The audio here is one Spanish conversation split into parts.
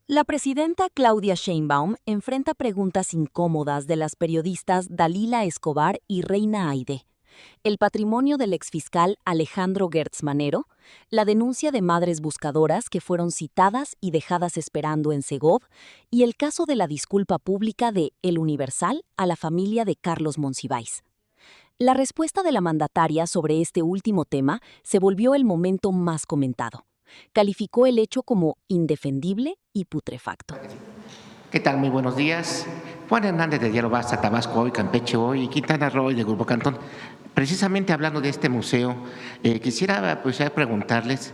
La presidenta Claudia Sheinbaum enfrenta preguntas incómodas de las periodistas Dalila Escobar y Reina Aide. El patrimonio del exfiscal Alejandro Gertz Manero, la denuncia de madres buscadoras que fueron citadas y dejadas esperando en Segov y el caso de la disculpa pública de El Universal a la familia de Carlos Monsiváis. La respuesta de la mandataria sobre este último tema se volvió el momento más comentado. Calificó el hecho como indefendible y putrefacto. ¿Qué tal? Muy buenos días. Juan Hernández de Diario Basta, Tabasco Hoy, Campeche Hoy y Quintana Roo de Grupo Cantón. Precisamente hablando de este museo, quisiera preguntarles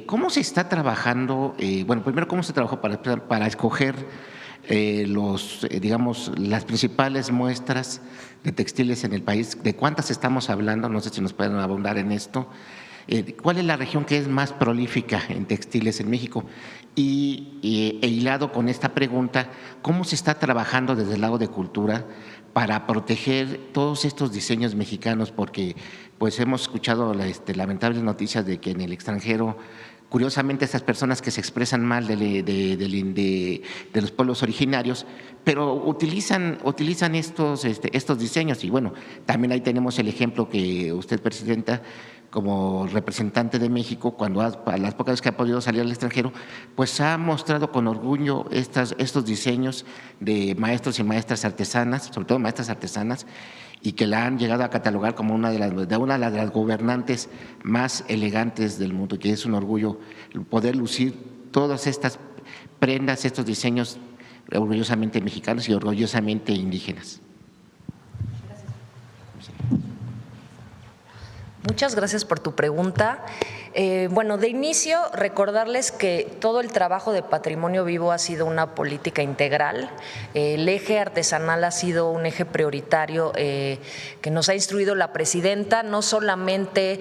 cómo se está trabajando, primero cómo se trabajó para escoger las principales muestras de textiles en el país, de cuántas estamos hablando, no sé si nos pueden abundar en esto. ¿Cuál es la región que es más prolífica en textiles en México? E hilado con esta pregunta, ¿cómo se está trabajando desde el lado de cultura para proteger todos estos diseños mexicanos? Porque pues hemos escuchado lamentables noticias de que en el extranjero, curiosamente, estas personas que se expresan mal de los pueblos originarios, pero utilizan estos diseños. Y bueno, también ahí tenemos el ejemplo que usted, Presidenta, como representante de México, a las pocas veces que ha podido salir al extranjero, pues ha mostrado con orgullo estos diseños de maestros y maestras artesanas, sobre todo maestras artesanas, y que la han llegado a catalogar como una de las gobernantes más elegantes del mundo, que es un orgullo poder lucir todas estas prendas, estos diseños orgullosamente mexicanos y orgullosamente indígenas. Muchas gracias por tu pregunta. De inicio, recordarles que todo el trabajo de patrimonio vivo ha sido una política integral. El eje artesanal ha sido un eje prioritario que nos ha instruido la presidenta, no solamente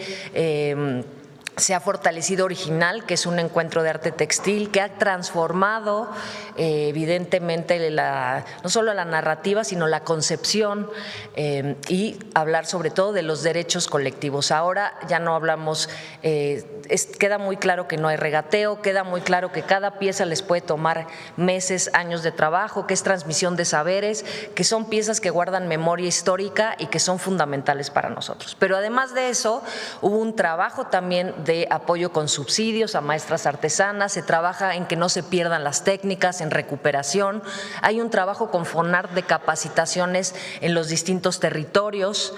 se ha fortalecido Original, que es un encuentro de arte textil que ha transformado evidentemente no solo la narrativa, sino la concepción y hablar sobre todo de los derechos colectivos. Ahora ya no hablamos, queda muy claro que no hay regateo, queda muy claro que cada pieza les puede tomar meses, años de trabajo, que es transmisión de saberes, que son piezas que guardan memoria histórica y que son fundamentales para nosotros. Pero además de eso, hubo un trabajo también de apoyo con subsidios a maestras artesanas, se trabaja en que no se pierdan las técnicas, en recuperación, hay un trabajo con FONART de capacitaciones en los distintos territorios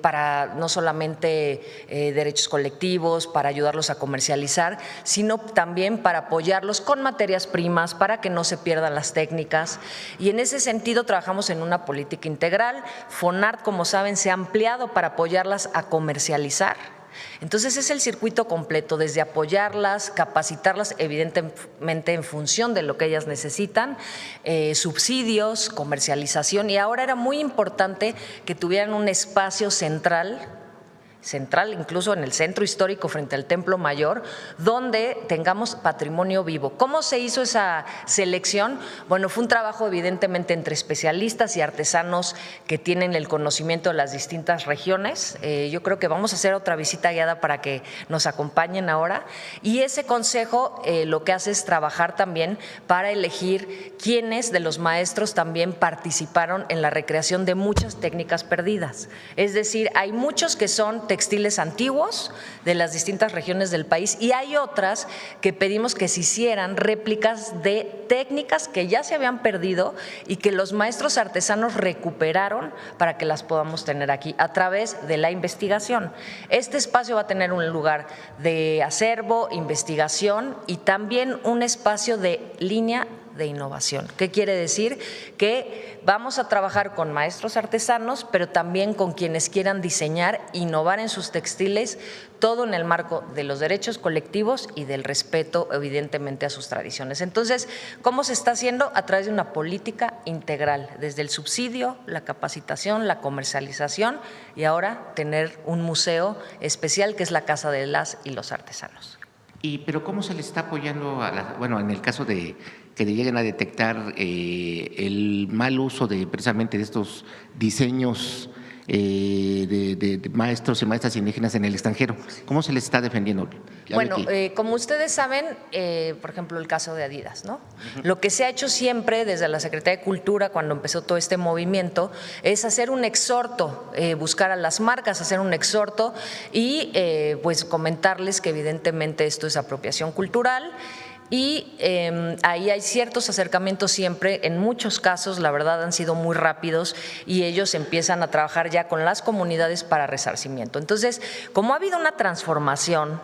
para no solamente derechos colectivos, para ayudarlos a comercializar, sino también para apoyarlos con materias primas, para que no se pierdan las técnicas. Y en ese sentido trabajamos en una política integral. FONART, como saben, se ha ampliado para apoyarlas a comercializar. Entonces es el circuito completo, desde apoyarlas, capacitarlas evidentemente en función de lo que ellas necesitan, subsidios, comercialización, y ahora era muy importante que tuvieran un espacio central incluso en el centro histórico frente al Templo Mayor, donde tengamos patrimonio vivo. ¿Cómo se hizo esa selección? Bueno, fue un trabajo evidentemente entre especialistas y artesanos que tienen el conocimiento de las distintas regiones. Yo creo que vamos a hacer otra visita guiada para que nos acompañen ahora, y ese consejo lo que hace es trabajar también para elegir quiénes de los maestros también participaron en la recreación de muchas técnicas perdidas. Es decir, hay muchos que son textiles antiguos de las distintas regiones del país y hay otras que pedimos que se hicieran réplicas de técnicas que ya se habían perdido y que los maestros artesanos recuperaron para que las podamos tener aquí a través de la investigación. Este espacio va a tener un lugar de acervo, investigación y también un espacio de línea de innovación. ¿Qué quiere decir? Que vamos a trabajar con maestros artesanos, pero también con quienes quieran diseñar, innovar en sus textiles, todo en el marco de los derechos colectivos y del respeto, evidentemente, a sus tradiciones. Entonces, ¿cómo se está haciendo? A través de una política integral, desde el subsidio, la capacitación, la comercialización y ahora tener un museo especial que es la Casa de las y los Artesanos. Pero ¿cómo se les está apoyando en el caso de que lleguen a detectar el mal uso precisamente de estos diseños de maestros y maestras indígenas en el extranjero. ¿Cómo se les está defendiendo? Bueno, como ustedes saben, por ejemplo, el caso de Adidas, ¿no? Lo que se ha hecho siempre desde la Secretaría de Cultura, cuando empezó todo este movimiento, es hacer un exhorto, buscar a las marcas, hacer un exhorto y pues comentarles que evidentemente esto es apropiación cultural. Y ahí hay ciertos acercamientos siempre, en muchos casos la verdad han sido muy rápidos y ellos empiezan a trabajar ya con las comunidades para resarcimiento. Entonces, como ha habido una transformación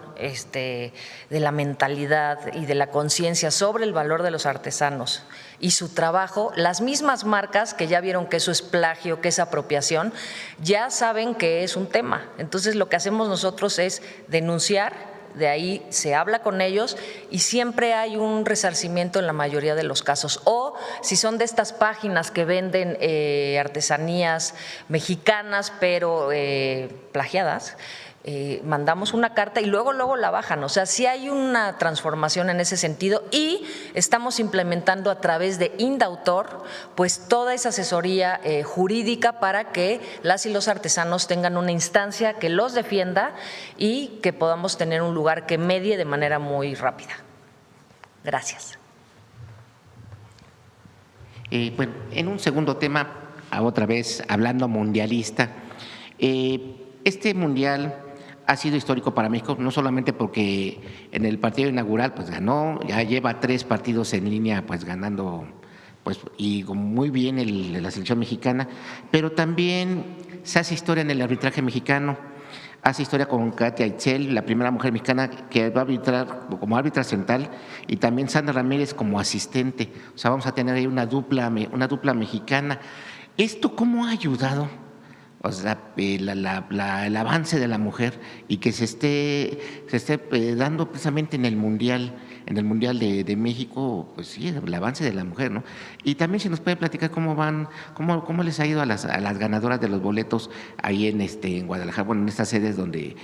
de la mentalidad y de la conciencia sobre el valor de los artesanos y su trabajo, las mismas marcas que ya vieron que eso es plagio, que es apropiación, ya saben que es un tema. Entonces, lo que hacemos nosotros es denunciar. De ahí se habla con ellos y siempre hay un resarcimiento en la mayoría de los casos. O si son de estas páginas que venden artesanías mexicanas pero plagiadas, mandamos una carta y luego la bajan. O sea, sí hay una transformación en ese sentido y estamos implementando a través de Indautor pues toda esa asesoría jurídica para que las y los artesanos tengan una instancia que los defienda y que podamos tener un lugar que medie de manera muy rápida. Gracias. Bueno, en un segundo tema, otra vez hablando mundialista, este mundial ha sido histórico para México, no solamente porque en el partido inaugural pues ganó, ya lleva 3 partidos en línea pues ganando pues y muy bien la selección mexicana, pero también se hace historia en el arbitraje mexicano, hace historia con Katia Itzel, la primera mujer mexicana que va a arbitrar como árbitra central, y también Sandra Ramírez como asistente. O sea, vamos a tener ahí una dupla mexicana. ¿Esto cómo ha ayudado? O sea, el avance de la mujer y que se esté dando precisamente en el Mundial de México, pues sí, el avance de la mujer, ¿no? Y también si nos puede platicar cómo les ha ido a las ganadoras de los boletos ahí en Guadalajara, bueno, en estas sedes donde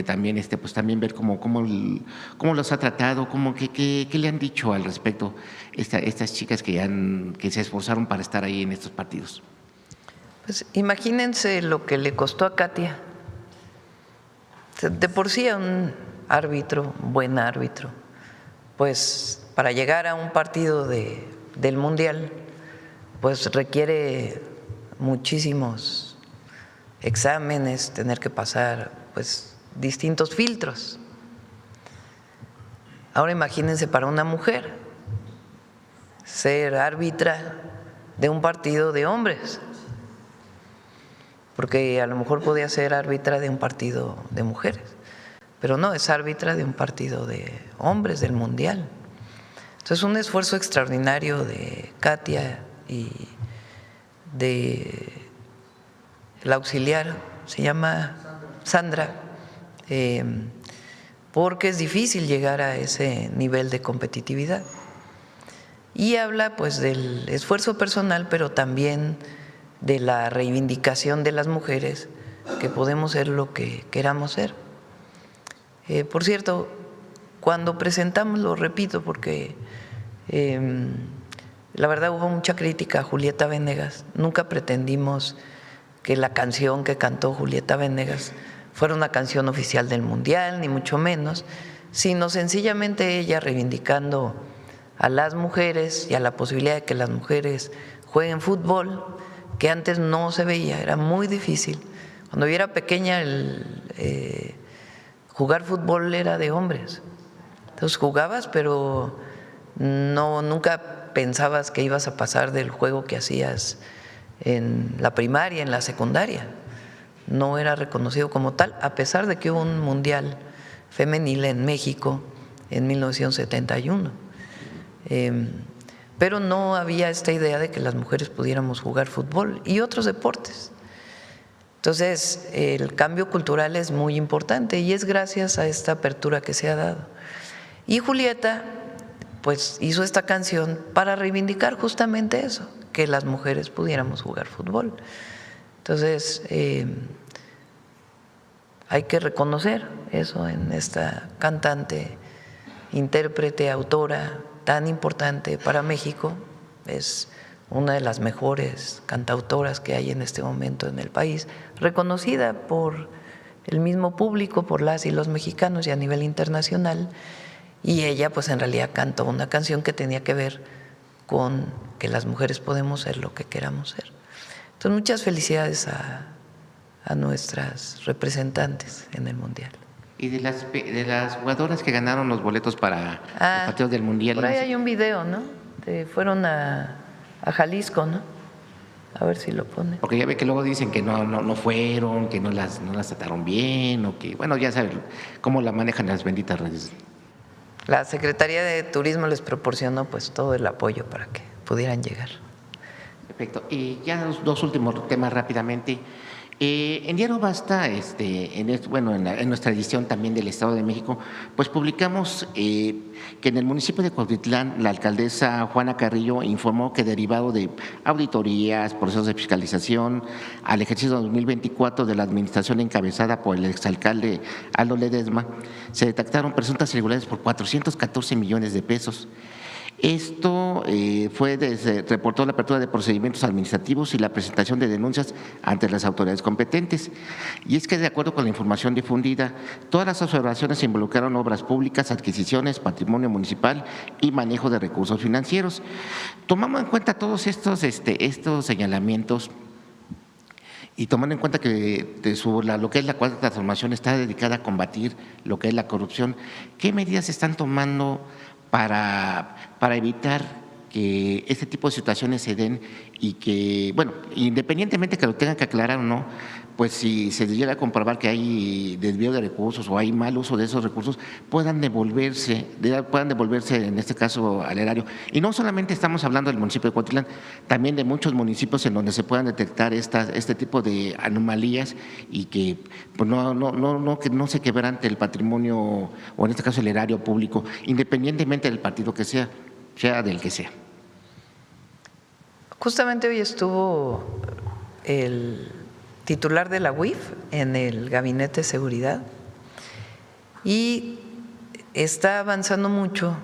también pues también ver cómo los ha tratado, qué le han dicho al respecto estas chicas que se esforzaron para estar ahí en estos partidos. Pues imagínense lo que le costó a Katia. De por sí a un buen árbitro, pues para llegar a un partido del Mundial, pues requiere muchísimos exámenes, tener que pasar pues distintos filtros. Ahora imagínense para una mujer ser árbitra de un partido de hombres, porque a lo mejor podía ser árbitra de un partido de mujeres, pero no, es árbitra de un partido de hombres del Mundial. Entonces, un esfuerzo extraordinario de Katia y de la auxiliar, se llama Sandra, porque es difícil llegar a ese nivel de competitividad. Y habla pues del esfuerzo personal, pero también de la reivindicación de las mujeres, que podemos ser lo que queramos ser. Por cierto, cuando presentamos, lo repito porque la verdad hubo mucha crítica a Julieta Venegas, nunca pretendimos que la canción que cantó Julieta Venegas fuera una canción oficial del Mundial, ni mucho menos, sino sencillamente ella reivindicando a las mujeres y a la posibilidad de que las mujeres jueguen fútbol, que antes no se veía, era muy difícil. Cuando yo era pequeña, jugar fútbol era de hombres. Entonces jugabas, pero nunca pensabas que ibas a pasar del juego que hacías en la primaria, en la secundaria. No era reconocido como tal, a pesar de que hubo un mundial femenil en México en 1971. Pero no había esta idea de que las mujeres pudiéramos jugar fútbol y otros deportes. Entonces, el cambio cultural es muy importante y es gracias a esta apertura que se ha dado. Y Julieta, pues, hizo esta canción para reivindicar justamente eso, que las mujeres pudiéramos jugar fútbol. Entonces, hay que reconocer eso en esta cantante, intérprete, autora tan importante para México. Es una de las mejores cantautoras que hay en este momento en el país, reconocida por el mismo público, por las y los mexicanos y a nivel internacional, y ella pues en realidad cantó una canción que tenía que ver con que las mujeres podemos ser lo que queramos ser. Entonces, muchas felicidades a nuestras representantes en el Mundial. Y de las jugadoras que ganaron los boletos para los partidos del Mundial. Por ahí hay un video, ¿no? Fueron a Jalisco, ¿no? A ver si lo pone. Porque ya ve que luego dicen que no fueron, que no las trataron bien, o que, bueno, ya saben cómo la manejan las benditas redes. La Secretaría de Turismo les proporcionó pues todo el apoyo para que pudieran llegar. Perfecto. Y ya dos últimos temas rápidamente. En Diario Basta, en nuestra edición también del Estado de México, pues publicamos que en el municipio de Cuautitlán, la alcaldesa Juana Carrillo informó que derivado de auditorías, procesos de fiscalización al ejercicio 2024 de la administración encabezada por el exalcalde Aldo Ledesma, se detectaron presuntas irregularidades por 414 millones de pesos. Esto reportó la apertura de procedimientos administrativos y la presentación de denuncias ante las autoridades competentes. Y es que, de acuerdo con la información difundida, todas las observaciones involucraron obras públicas, adquisiciones, patrimonio municipal y manejo de recursos financieros. Tomando en cuenta todos estos señalamientos, y tomando en cuenta que lo que es la Cuarta Transformación está dedicada a combatir lo que es la corrupción, ¿qué medidas se están tomando para evitar que este tipo de situaciones se den y que, bueno, independientemente que lo tengan que aclarar o no, pues si se llega a comprobar que hay desvío de recursos o hay mal uso de esos recursos, puedan devolverse en este caso al erario? Y no solamente estamos hablando del municipio de Cuautitlán, también de muchos municipios en donde se puedan detectar este tipo de anomalías y que pues que no se quebrante el patrimonio, o en este caso el erario público, independientemente del partido que sea del que sea. Justamente hoy estuvo el titular de la UIF en el Gabinete de Seguridad y está avanzando mucho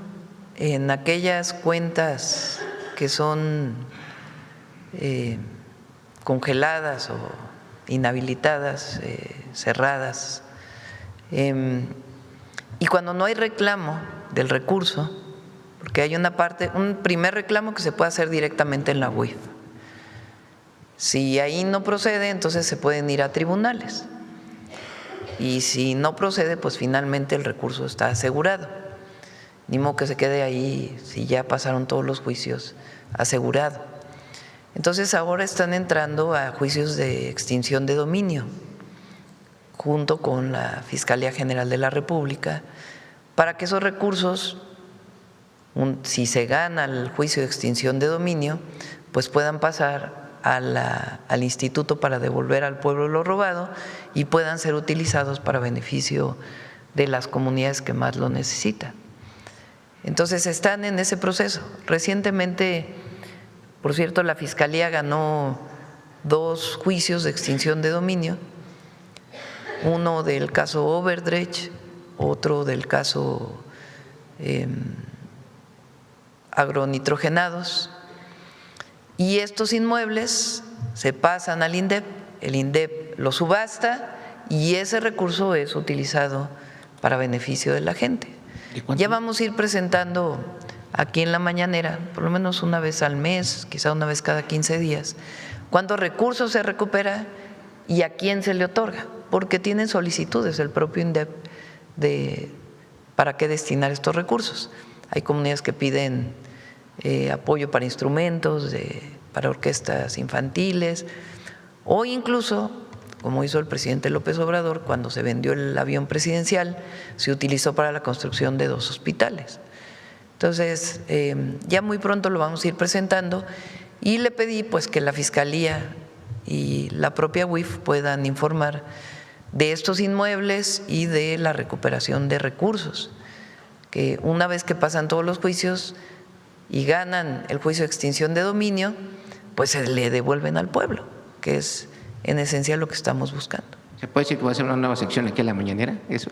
en aquellas cuentas que son congeladas o inhabilitadas, cerradas, y cuando no hay reclamo del recurso, porque hay un primer reclamo que se puede hacer directamente en la UIF. Si ahí no procede, entonces se pueden ir a tribunales. Y si no procede, pues finalmente el recurso está asegurado. Ni modo que se quede ahí, si ya pasaron todos los juicios, asegurado. Entonces ahora están entrando a juicios de extinción de dominio, junto con la Fiscalía General de la República, para que esos recursos, si se gana el juicio de extinción de dominio, pues puedan pasar al instituto para devolver al pueblo lo robado y puedan ser utilizados para beneficio de las comunidades que más lo necesitan. Entonces están en ese proceso. Recientemente, por cierto, la Fiscalía ganó 2 juicios de extinción de dominio, uno del caso Overdrecht, otro del caso agronitrogenados, y estos inmuebles se pasan al INDEP, el INDEP lo subasta y ese recurso es utilizado para beneficio de la gente. Ya vamos a ir presentando aquí en la mañanera, por lo menos una vez al mes, quizá una vez cada 15 días, cuántos recursos se recupera y a quién se le otorga, porque tienen solicitudes el propio INDEP de para qué destinar estos recursos. Hay comunidades que piden apoyo para instrumentos, para orquestas infantiles, o incluso, como hizo el presidente López Obrador, cuando se vendió el avión presidencial, se utilizó para la construcción de 2 hospitales. Entonces, ya muy pronto lo vamos a ir presentando y le pedí pues que la Fiscalía y la propia UIF puedan informar de estos inmuebles y de la recuperación de recursos, que una vez que pasan todos los juicios y ganan el juicio de extinción de dominio, pues se le devuelven al pueblo, que es en esencia lo que estamos buscando. ¿Se puede decir que va a ser una nueva sección aquí en la mañanera? ¿Eso?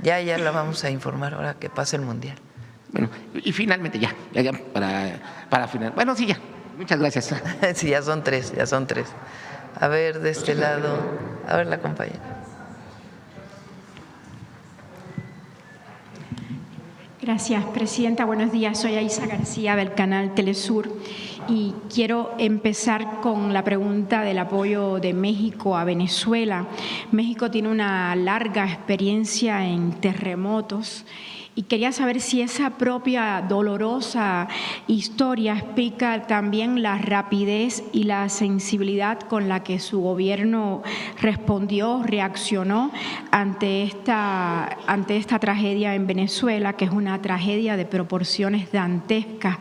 Ya la vamos a informar ahora que pase el Mundial. Bueno, y finalmente ya para final. Bueno, sí, ya. Muchas gracias. Sí, ya son tres. A ver, de este lado, a ver la compañera. Gracias, presidenta. Buenos días. Soy Aisa García del canal Telesur y quiero empezar con la pregunta del apoyo de México a Venezuela. México tiene una larga experiencia en terremotos y quería saber si esa propia dolorosa historia explica también la rapidez y la sensibilidad con la que su gobierno reaccionó ante esta tragedia en Venezuela, que es una tragedia de proporciones dantescas.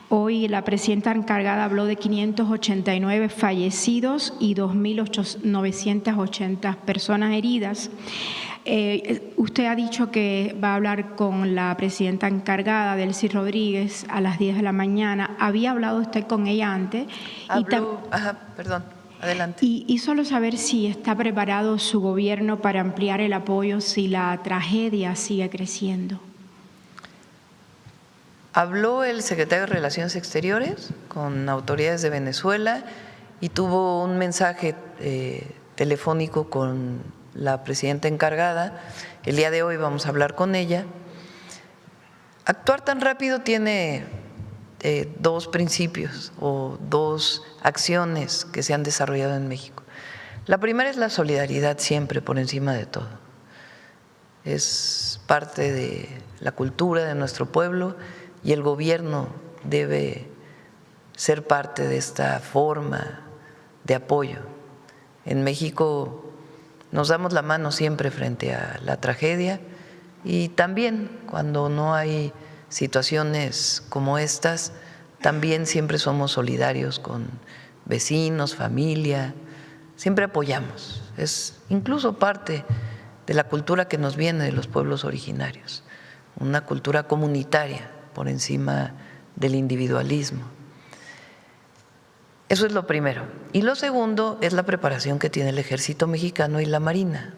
Hoy la presidenta encargada habló de 589 fallecidos y 2.980 personas heridas. Usted ha dicho que va a hablar con la presidenta encargada, Delcy Rodríguez, a las 10 de la mañana. ¿Había hablado usted con ella antes? Perdón, adelante. Y solo saber si está preparado su gobierno para ampliar el apoyo si la tragedia sigue creciendo. Habló el secretario de Relaciones Exteriores con autoridades de Venezuela y tuvo un mensaje telefónico con la presidenta encargada. El día de hoy vamos a hablar con ella. Actuar tan rápido tiene dos principios o dos acciones que se han desarrollado en México. La primera es la solidaridad siempre por encima de todo. Es parte de la cultura de nuestro pueblo y el gobierno debe ser parte de esta forma de apoyo. En México nos damos la mano siempre frente a la tragedia y también cuando no hay situaciones como estas, también siempre somos solidarios con vecinos, familia, siempre apoyamos. Es incluso parte de la cultura que nos viene de los pueblos originarios, una cultura comunitaria por encima del individualismo. Eso es lo primero. Y lo segundo es la preparación que tiene el Ejército Mexicano y la Marina.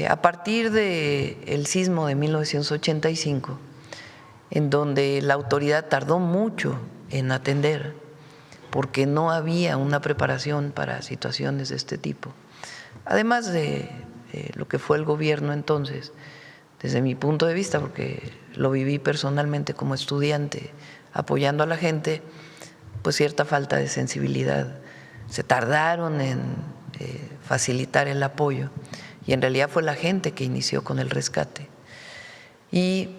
A partir del sismo de 1985, en donde la autoridad tardó mucho en atender, porque no había una preparación para situaciones de este tipo, además de lo que fue el gobierno entonces, desde mi punto de vista, porque lo viví personalmente como estudiante, apoyando a la gente, pues cierta falta de sensibilidad. Se tardaron en facilitar el apoyo y en realidad fue la gente que inició con el rescate. Y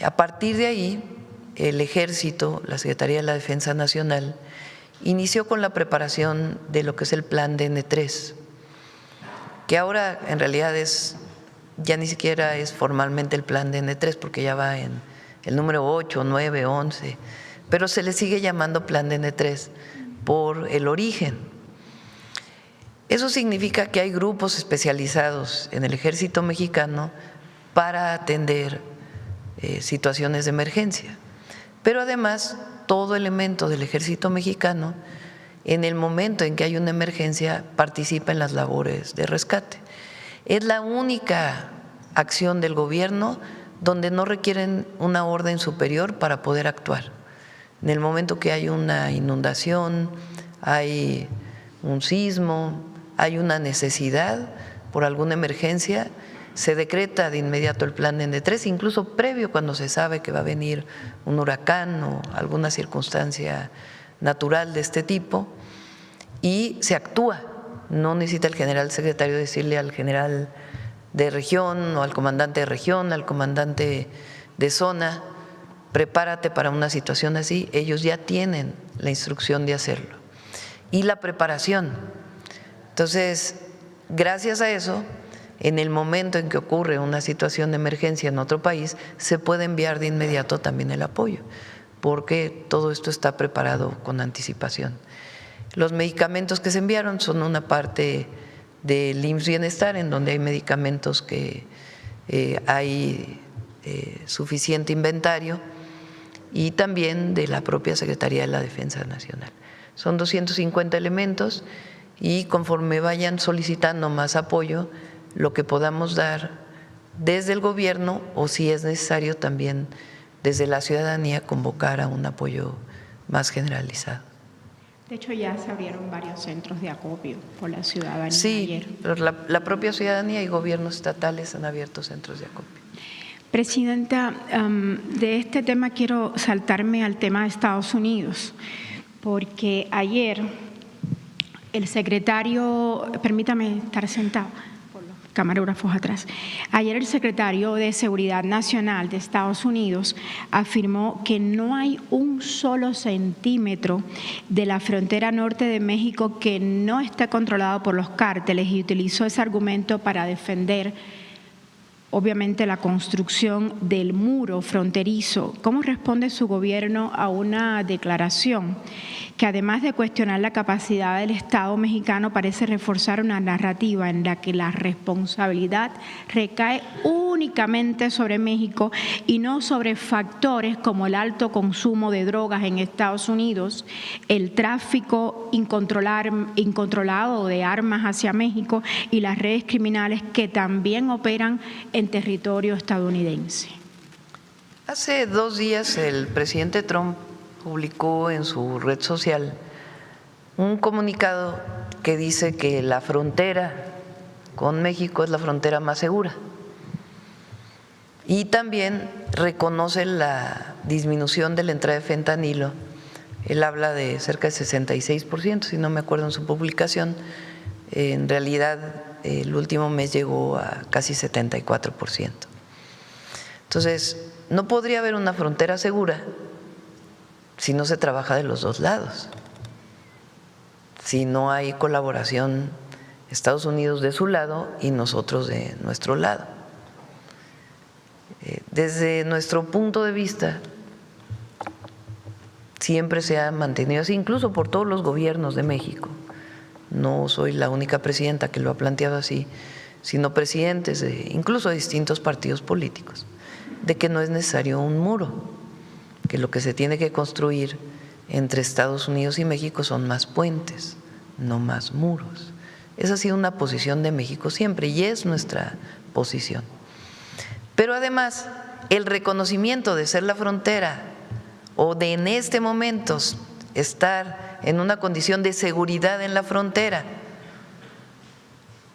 a partir de ahí, el Ejército, la Secretaría de la Defensa Nacional, inició con la preparación de lo que es el Plan DN3, que ahora en realidad ya ni siquiera es formalmente el Plan DN3 porque ya va en el número 8, 9, 11, pero se le sigue llamando Plan DN3 por el origen. Eso significa que hay grupos especializados en el Ejército Mexicano para atender situaciones de emergencia, pero además todo elemento del Ejército Mexicano, en el momento en que hay una emergencia, participa en las labores de rescate. Es la única acción del gobierno donde no requieren una orden superior para poder actuar. En el momento que hay una inundación, hay un sismo, hay una necesidad por alguna emergencia, se decreta de inmediato el Plan DN3, incluso previo cuando se sabe que va a venir un huracán o alguna circunstancia natural de este tipo, y se actúa. No necesita el general secretario decirle al general de región o al comandante de región, al comandante de zona, prepárate para una situación así. Ellos ya tienen la instrucción de hacerlo. Y la preparación. Entonces, gracias a eso, en el momento en que ocurre una situación de emergencia en otro país, se puede enviar de inmediato también el apoyo, porque todo esto está preparado con anticipación. Los medicamentos que se enviaron son una parte del IMSS Bienestar, en donde hay medicamentos que hay suficiente inventario, y también de la propia Secretaría de la Defensa Nacional. Son 250 elementos y conforme vayan solicitando más apoyo, lo que podamos dar desde el gobierno o si es necesario también desde la ciudadanía convocar a un apoyo más generalizado. De hecho, ya se abrieron varios centros de acopio por la ciudadanía Sí, ayer. pero la propia ciudadanía y gobiernos estatales han abierto centros de acopio. Presidenta, de este tema quiero saltarme al tema de Estados Unidos, porque ayer el secretario, permítame estar sentado, por los camarógrafos atrás, ayer el secretario de Seguridad Nacional de Estados Unidos afirmó que no hay un solo centímetro de la frontera norte de México que no esté controlado por los cárteles y utilizó ese argumento para defender obviamente la construcción del muro fronterizo. ¿Cómo responde su gobierno a una declaración que además de cuestionar la capacidad del Estado mexicano parece reforzar una narrativa en la que la responsabilidad recae únicamente sobre México y no sobre factores como el alto consumo de drogas en Estados Unidos, el tráfico incontrolado de armas hacia México y las redes criminales que también operan en territorio estadounidense? Hace 2 días el presidente Trump publicó en su red social un comunicado que dice que la frontera con México es la frontera más segura y también reconoce la disminución de la entrada de fentanilo. Él habla de cerca de 66%, si no me acuerdo en su publicación. En realidad el último mes llegó a casi 74%. Entonces, no podría haber una frontera segura si no se trabaja de los dos lados, si no hay colaboración Estados Unidos de su lado y nosotros de nuestro lado. Desde nuestro punto de vista, siempre se ha mantenido así, incluso por todos los gobiernos de México. No soy la única presidenta que lo ha planteado así, sino presidentes incluso de distintos partidos políticos, de que no es necesario un muro, que lo que se tiene que construir entre Estados Unidos y México son más puentes, no más muros. Esa ha sido una posición de México siempre y es nuestra posición. Pero además, el reconocimiento de ser la frontera o de en este momento estar en una condición de seguridad en la frontera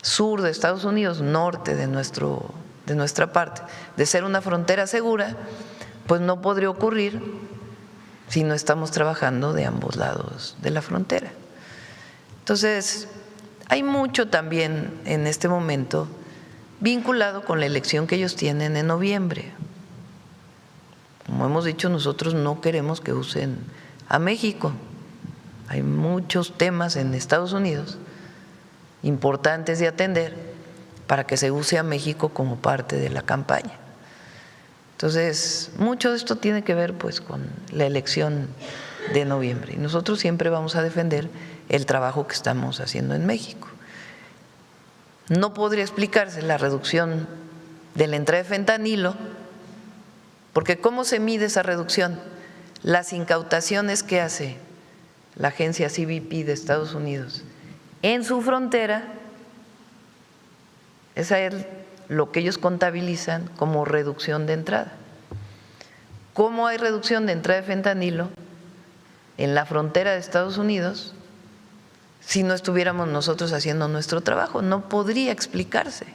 sur de Estados Unidos, norte de nuestra parte, de ser una frontera segura, pues no podría ocurrir si no estamos trabajando de ambos lados de la frontera. Entonces, hay mucho también en este momento vinculado con la elección que ellos tienen en noviembre. Como hemos dicho, nosotros no queremos que usen a México. Hay muchos temas en Estados Unidos importantes de atender para que se use a México como parte de la campaña. Entonces, mucho de esto tiene que ver pues con la elección de noviembre y nosotros siempre vamos a defender el trabajo que estamos haciendo en México. No podría explicarse la reducción de la entrada de fentanilo, porque ¿cómo se mide esa reducción? Las incautaciones que hace la agencia CBP de Estados Unidos en su frontera, esa es lo que ellos contabilizan como reducción de entrada. ¿Cómo hay reducción de entrada de fentanilo en la frontera de Estados Unidos si no estuviéramos nosotros haciendo nuestro trabajo? No podría explicarse.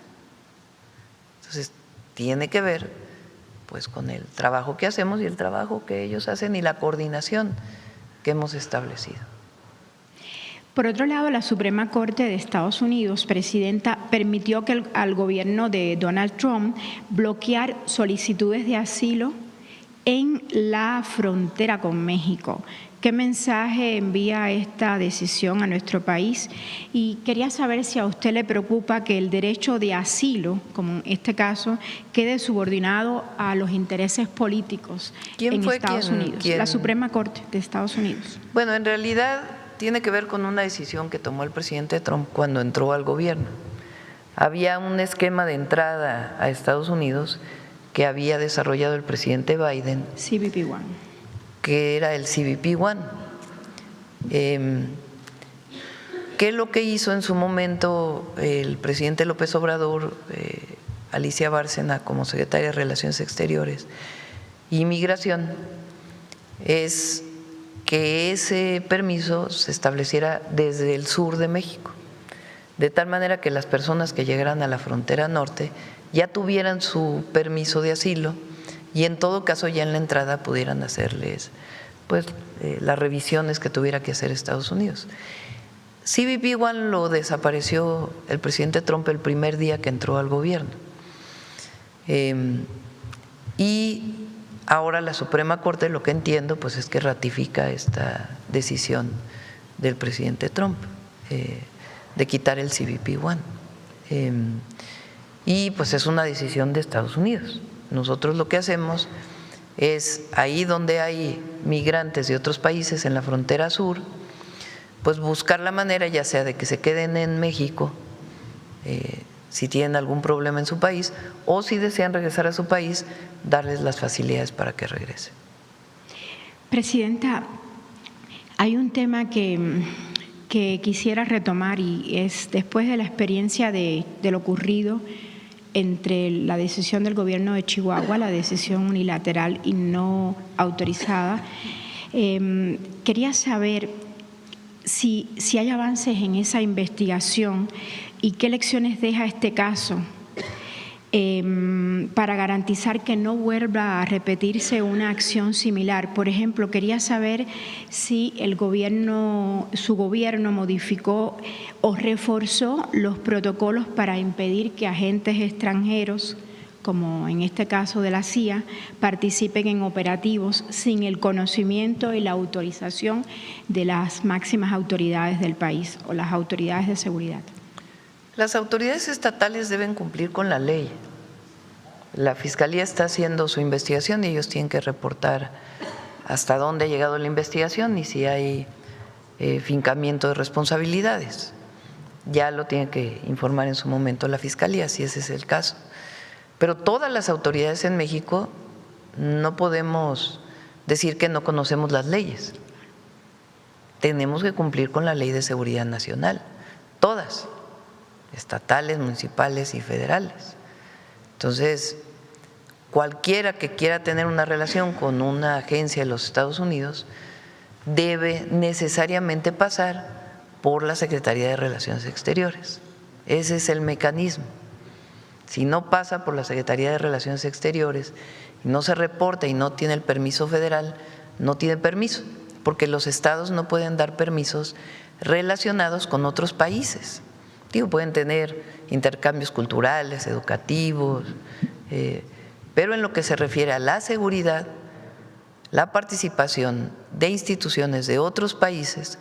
Entonces, tiene que ver pues con el trabajo que hacemos y el trabajo que ellos hacen y la coordinación que hemos establecido. Por otro lado, la Suprema Corte de Estados Unidos, Presidenta, permitió al gobierno de Donald Trump bloquear solicitudes de asilo en la frontera con México. ¿Qué mensaje envía esta decisión a nuestro país? Y quería saber si a usted le preocupa que el derecho de asilo, como en este caso, quede subordinado a los intereses políticos en Estados Unidos. La Suprema Corte de Estados Unidos. Bueno, en realidad tiene que ver con una decisión que tomó el presidente Trump cuando entró al gobierno. Había un esquema de entrada a Estados Unidos que había desarrollado el presidente Biden, CBP-1, que era el CBP-1, que es lo que hizo en su momento el presidente López Obrador, Alicia Bárcena como secretaria de Relaciones Exteriores y Migración, es que ese permiso se estableciera desde el sur de México, de tal manera que las personas que llegaran a la frontera norte ya tuvieran su permiso de asilo y en todo caso ya en la entrada pudieran hacerles pues las revisiones que tuviera que hacer Estados Unidos. CBP One lo desapareció el presidente Trump el primer día que entró al gobierno. Y ahora la Suprema Corte, lo que entiendo, pues es que ratifica esta decisión del presidente Trump de quitar el CBP One. Y pues es una decisión de Estados Unidos. Nosotros lo que hacemos es ahí donde hay migrantes de otros países en la frontera sur, pues buscar la manera ya sea de que se queden en México si tienen algún problema en su país o si desean regresar a su país, darles las facilidades para que regresen. Presidenta, hay un tema que quisiera retomar y es después de la experiencia de lo ocurrido entre la decisión del gobierno de Chihuahua, la decisión unilateral y no autorizada. Quería saber si hay avances en esa investigación y qué lecciones deja este caso para garantizar que no vuelva a repetirse una acción similar. Por ejemplo, quería saber si su gobierno modificó o reforzó los protocolos para impedir que agentes extranjeros, como en este caso de la CIA, participen en operativos sin el conocimiento y la autorización de las máximas autoridades del país o las autoridades de seguridad. Las autoridades estatales deben cumplir con la ley. La Fiscalía está haciendo su investigación y ellos tienen que reportar hasta dónde ha llegado la investigación y si hay fincamiento de responsabilidades. Ya lo tiene que informar en su momento la Fiscalía, si ese es el caso. Pero todas las autoridades en México no podemos decir que no conocemos las leyes. Tenemos que cumplir con la Ley de Seguridad Nacional, todas, estatales, municipales y federales. Entonces, cualquiera que quiera tener una relación con una agencia de los Estados Unidos debe necesariamente pasar por la Secretaría de Relaciones Exteriores. Ese es el mecanismo. Si no pasa por la Secretaría de Relaciones Exteriores y no se reporta y no tiene el permiso federal, no tiene permiso, porque los estados no pueden dar permisos relacionados con otros países. Pueden tener intercambios culturales, educativos, pero en lo que se refiere a la seguridad, la participación de instituciones de otros países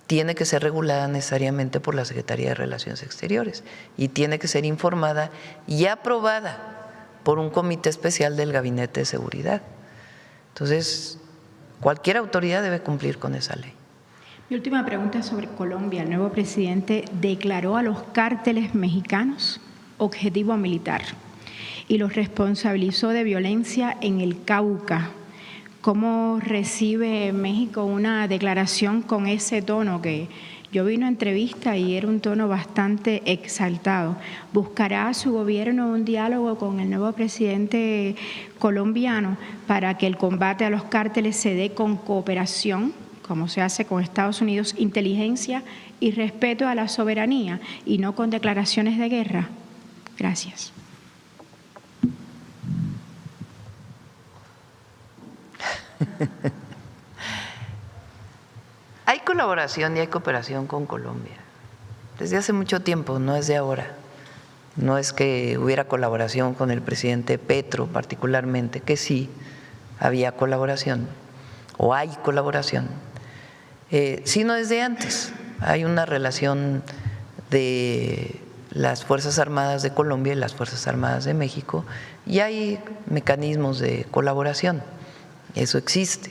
tiene que ser regulada necesariamente por la Secretaría de Relaciones Exteriores y tiene que ser informada y aprobada por un comité especial del Gabinete de Seguridad. Entonces, cualquier autoridad debe cumplir con esa ley. Mi última pregunta es sobre Colombia. El nuevo presidente declaró a los cárteles mexicanos objetivo militar y los responsabilizó de violencia en el Cauca. ¿Cómo recibe México una declaración con ese tono? Que yo vi una entrevista y era un tono bastante exaltado. ¿Buscará su gobierno un diálogo con el nuevo presidente colombiano para que el combate a los cárteles se dé con cooperación, como se hace con Estados Unidos, inteligencia y respeto a la soberanía y no con declaraciones de guerra? Gracias. Hay colaboración y hay cooperación con Colombia desde hace mucho tiempo, no es de ahora. No es que hubiera colaboración con el presidente Petro particularmente, que sí había colaboración o hay colaboración, sino desde antes. Hay una relación de las Fuerzas Armadas de Colombia y las Fuerzas Armadas de México y hay mecanismos de colaboración, eso existe.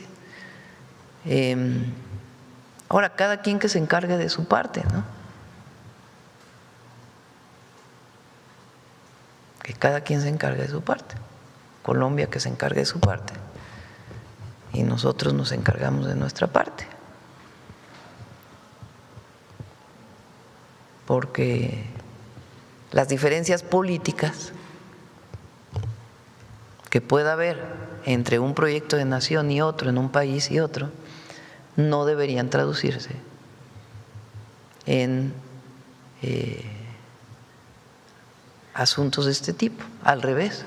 Ahora, cada quien que se encargue de su parte, ¿no? Que cada quien se encargue de su parte. Colombia que se encargue de su parte y nosotros nos encargamos de nuestra parte. Porque las diferencias políticas que pueda haber entre un proyecto de nación y otro, en un país y otro, no deberían traducirse en asuntos de este tipo. Al revés,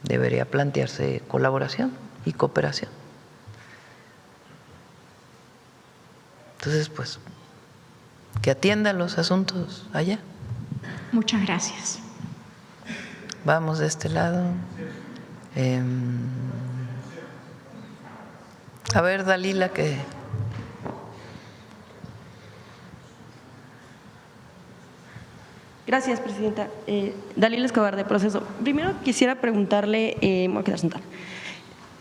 debería plantearse colaboración y cooperación. Entonces, pues, que atiendan los asuntos allá. Muchas gracias. Vamos de este lado. A ver, Dalila, que… Gracias, presidenta. Dalila Escobar, de Proceso. Primero quisiera preguntarle, me voy a quedar sentada,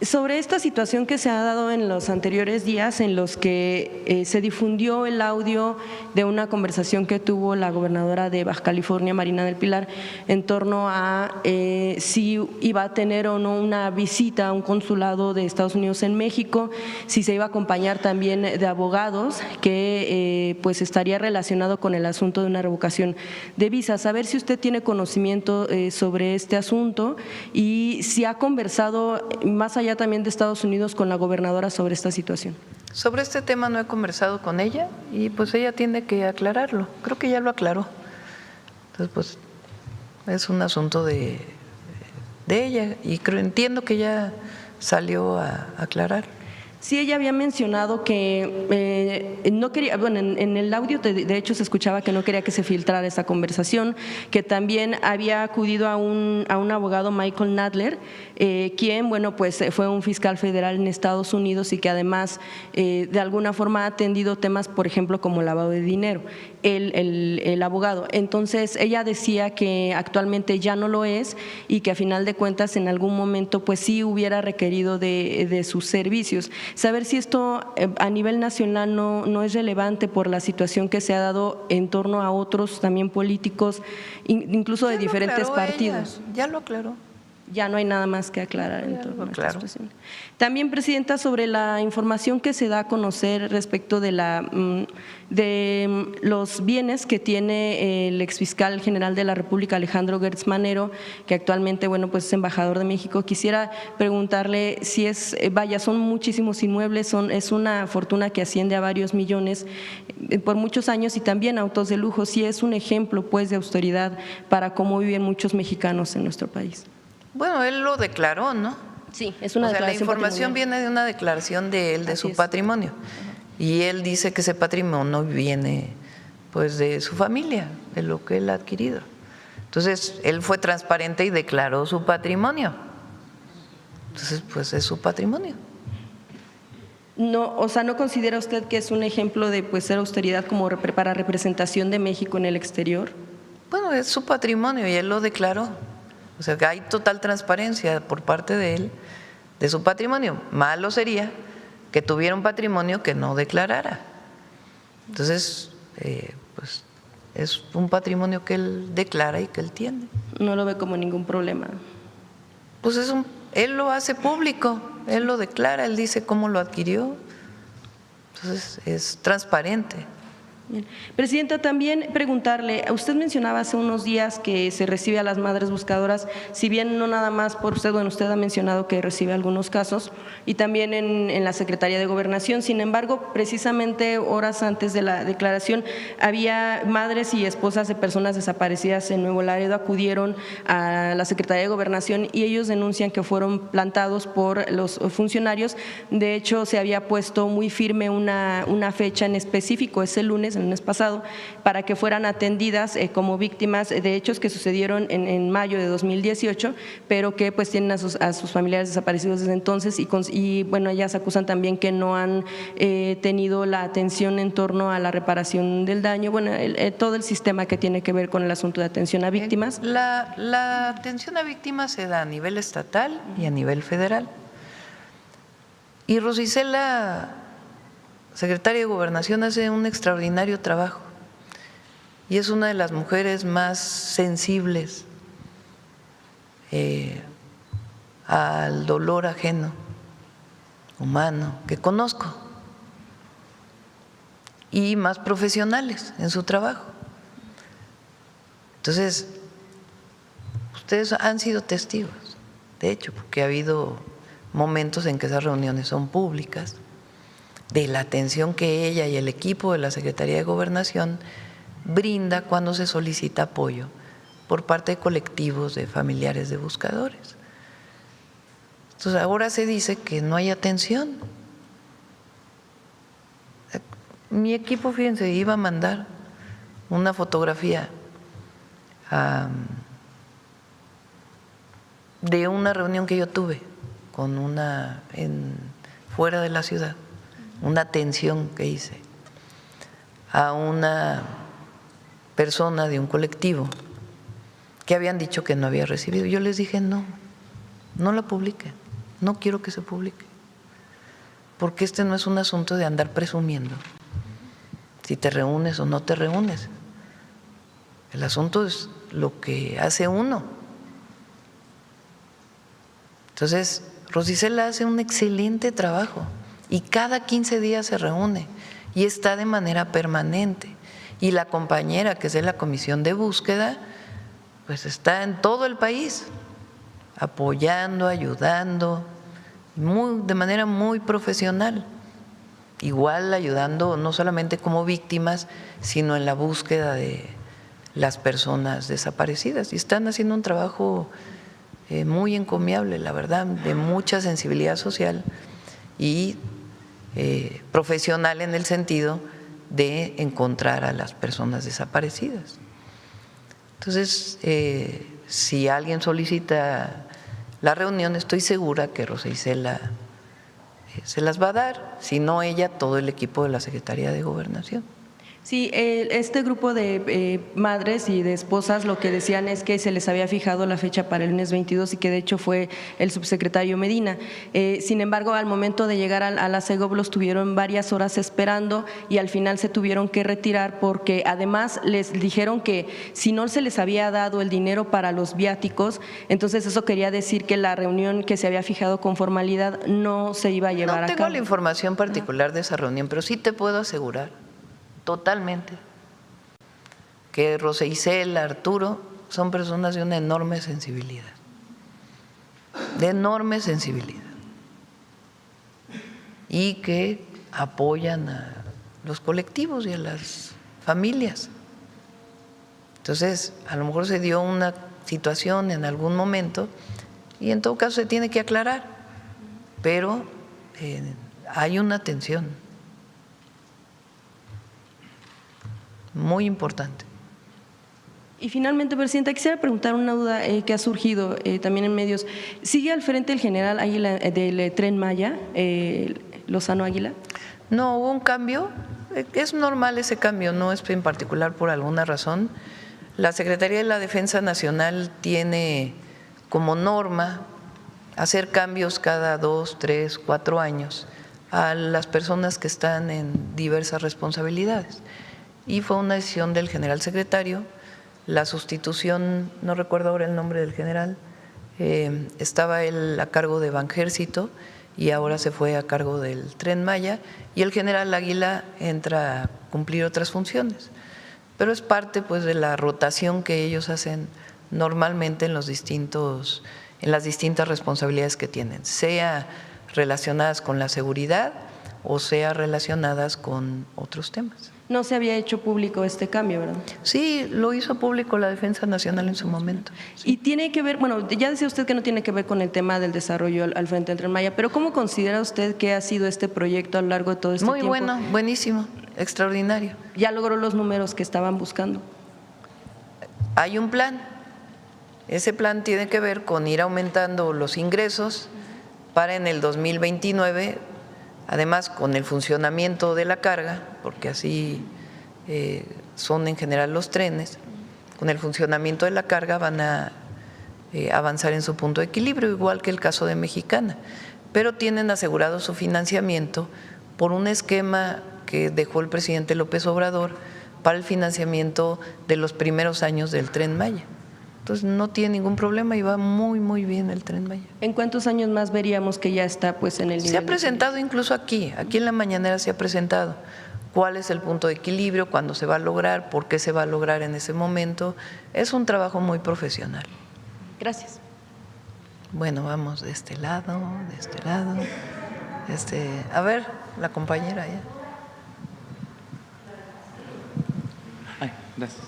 sobre esta situación que se ha dado en los anteriores días en los que se difundió el audio de una conversación que tuvo la gobernadora de Baja California, Marina del Pilar, en torno a si iba a tener o no una visita a un consulado de Estados Unidos en México, si se iba a acompañar también de abogados, que pues estaría relacionado con el asunto de una revocación de visas. A ver si usted tiene conocimiento sobre este asunto y si ha conversado más allá también de Estados Unidos con la gobernadora sobre esta situación. Sobre este tema no he conversado con ella y pues ella tiene que aclararlo. Creo que ya lo aclaró. Entonces, pues es un asunto de ella y entiendo que ya salió a aclarar. Sí, ella había mencionado que no quería, bueno, en el audio de hecho se escuchaba que no quería que se filtrara esa conversación, que también había acudido a un abogado, Michael Nadler, quien, bueno, pues fue un fiscal federal en Estados Unidos y que además de alguna forma ha atendido temas, por ejemplo, como lavado de dinero, el abogado. Entonces, ella decía que actualmente ya no lo es y que a final de cuentas en algún momento pues sí hubiera requerido de sus servicios. Saber si esto a nivel nacional no es relevante por la situación que se ha dado en torno a otros también políticos, incluso de diferentes partidos. Ya lo aclaró. Ya no hay nada más que aclarar en torno a esta situación. También, presidenta, sobre la información que se da a conocer respecto de los bienes que tiene el exfiscal general de la República, Alejandro Gertz Manero, que actualmente, bueno, pues es embajador de México. Quisiera preguntarle si son muchísimos inmuebles, es una fortuna que asciende a varios millones por muchos años y también autos de lujo, si es un ejemplo, pues, de austeridad para cómo viven muchos mexicanos en nuestro país. Bueno, él lo declaró, ¿no? Sí, es una declaración. La información viene de una declaración de él, de su patrimonio. Y él dice que ese patrimonio viene pues de su familia, de lo que él ha adquirido. Entonces, él fue transparente y declaró su patrimonio. Entonces, pues es su patrimonio. No, o sea, ¿no considera usted que es un ejemplo de pues ser austeridad como para representación de México en el exterior? Bueno, es su patrimonio y él lo declaró. O sea, que hay total transparencia por parte de él, de su patrimonio. Malo sería que tuviera un patrimonio que no declarara. Entonces, pues es un patrimonio que él declara y que él tiene. No lo ve como ningún problema. Pues él lo hace público, él lo declara, él dice cómo lo adquirió. Entonces, es transparente. Bien. Presidenta, también preguntarle, usted mencionaba hace unos días que se recibe a las madres buscadoras, si bien no nada más por usted, bueno, usted ha mencionado que recibe algunos casos y también en la Secretaría de Gobernación. Sin embargo, precisamente horas antes de la declaración, había madres y esposas de personas desaparecidas en Nuevo Laredo, acudieron a la Secretaría de Gobernación y ellos denuncian que fueron plantados por los funcionarios. De hecho, se había puesto muy firme una fecha en específico, ese lunes, el lunes pasado, para que fueran atendidas como víctimas de hechos que sucedieron en mayo de 2018, pero que pues tienen a sus familiares desaparecidos desde entonces y bueno, ellas acusan también que no han tenido la atención en torno a la reparación del daño, bueno, todo el sistema que tiene que ver con el asunto de atención a víctimas. La atención a víctimas se da a nivel estatal y a nivel federal. Y Rosicela, secretaria de Gobernación, hace un extraordinario trabajo y es una de las mujeres más sensibles al dolor ajeno, humano, que conozco, y más profesionales en su trabajo. Entonces, ustedes han sido testigos, de hecho, porque ha habido momentos en que esas reuniones son públicas. de la atención que ella y el equipo de la Secretaría de Gobernación brinda cuando se solicita apoyo por parte de colectivos de familiares de buscadores. Entonces ahora se dice que no hay atención. Mi equipo, fíjense, iba a mandar una fotografía de una reunión que yo tuve con fuera de la ciudad, una atención que hice a una persona de un colectivo que habían dicho que no había recibido. Yo les dije, no la publiquen, no quiero que se publique, porque este no es un asunto de andar presumiendo si te reúnes o no te reúnes. El asunto es lo que hace uno. Entonces, Rosa Isela hace un excelente trabajo y cada 15 días se reúne y está de manera permanente. Y la compañera que es de la Comisión de Búsqueda, pues está en todo el país, apoyando, ayudando, de manera muy profesional. Igual ayudando no solamente como víctimas, sino en la búsqueda de las personas desaparecidas. Y están haciendo un trabajo muy encomiable, la verdad, de mucha sensibilidad social y profesional en el sentido de encontrar a las personas desaparecidas. Entonces, si alguien solicita la reunión, estoy segura que Rosa Isela se las va a dar, si no ella, todo el equipo de la Secretaría de Gobernación. Sí, este grupo de madres y de esposas lo que decían es que se les había fijado la fecha para el lunes 22 y que de hecho fue el subsecretario Medina. Sin embargo, al momento de llegar a la Segov los tuvieron varias horas esperando y al final se tuvieron que retirar porque además les dijeron que si no se les había dado el dinero para los viáticos, entonces eso quería decir que la reunión que se había fijado con formalidad no se iba a llevar a cabo. No tengo la información particular de esa reunión, pero sí te puedo asegurar totalmente que Rosa Isela, Arturo, son personas de una enorme sensibilidad, y que apoyan a los colectivos y a las familias. Entonces, a lo mejor se dio una situación en algún momento y en todo caso se tiene que aclarar, pero hay una atención muy importante. Y finalmente, Presidenta, quisiera preguntar una duda que ha surgido también en medios. ¿Sigue al frente el general Águila del Tren Maya, Lozano Águila? No, hubo un cambio, es normal ese cambio, no es en particular por alguna razón. La Secretaría de la Defensa Nacional tiene como norma hacer cambios cada 2, 3, 4 años a las personas que están en diversas responsabilidades. Y fue una decisión del general secretario, la sustitución, no recuerdo ahora el nombre del general, estaba él a cargo de Banjército y ahora se fue a cargo del Tren Maya y el general Águila entra a cumplir otras funciones. Pero es parte pues de la rotación que ellos hacen normalmente en las distintas responsabilidades que tienen, sea relacionadas con la seguridad o sea relacionadas con otros temas. No se había hecho público este cambio, ¿verdad? Sí, lo hizo público la Defensa Nacional en su momento. Sí. Y tiene que ver, bueno, ya decía usted que no tiene que ver con el tema del desarrollo al frente del Tren Maya, pero ¿cómo considera usted que ha sido este proyecto a lo largo de todo este tiempo? Muy bueno, buenísimo, extraordinario. ¿Ya logró los números que estaban buscando? Hay un plan. Ese plan tiene que ver con ir aumentando los ingresos para en el 2029, además con el funcionamiento de la carga, porque así son en general los trenes, con el funcionamiento de la carga van a avanzar en su punto de equilibrio, igual que el caso de Mexicana, pero tienen asegurado su financiamiento por un esquema que dejó el presidente López Obrador para el financiamiento de los primeros años del Tren Maya. Entonces no tiene ningún problema y va muy, muy bien el Tren Maya. ¿En cuántos años más veríamos que ya está pues en el nivel? Se ha presentado incluso aquí en la mañanera se ha presentado cuál es el punto de equilibrio, cuándo se va a lograr, por qué se va a lograr en ese momento. Es un trabajo muy profesional. Gracias. Bueno, vamos de este lado, de este lado. A ver, la compañera ya. Ay, gracias.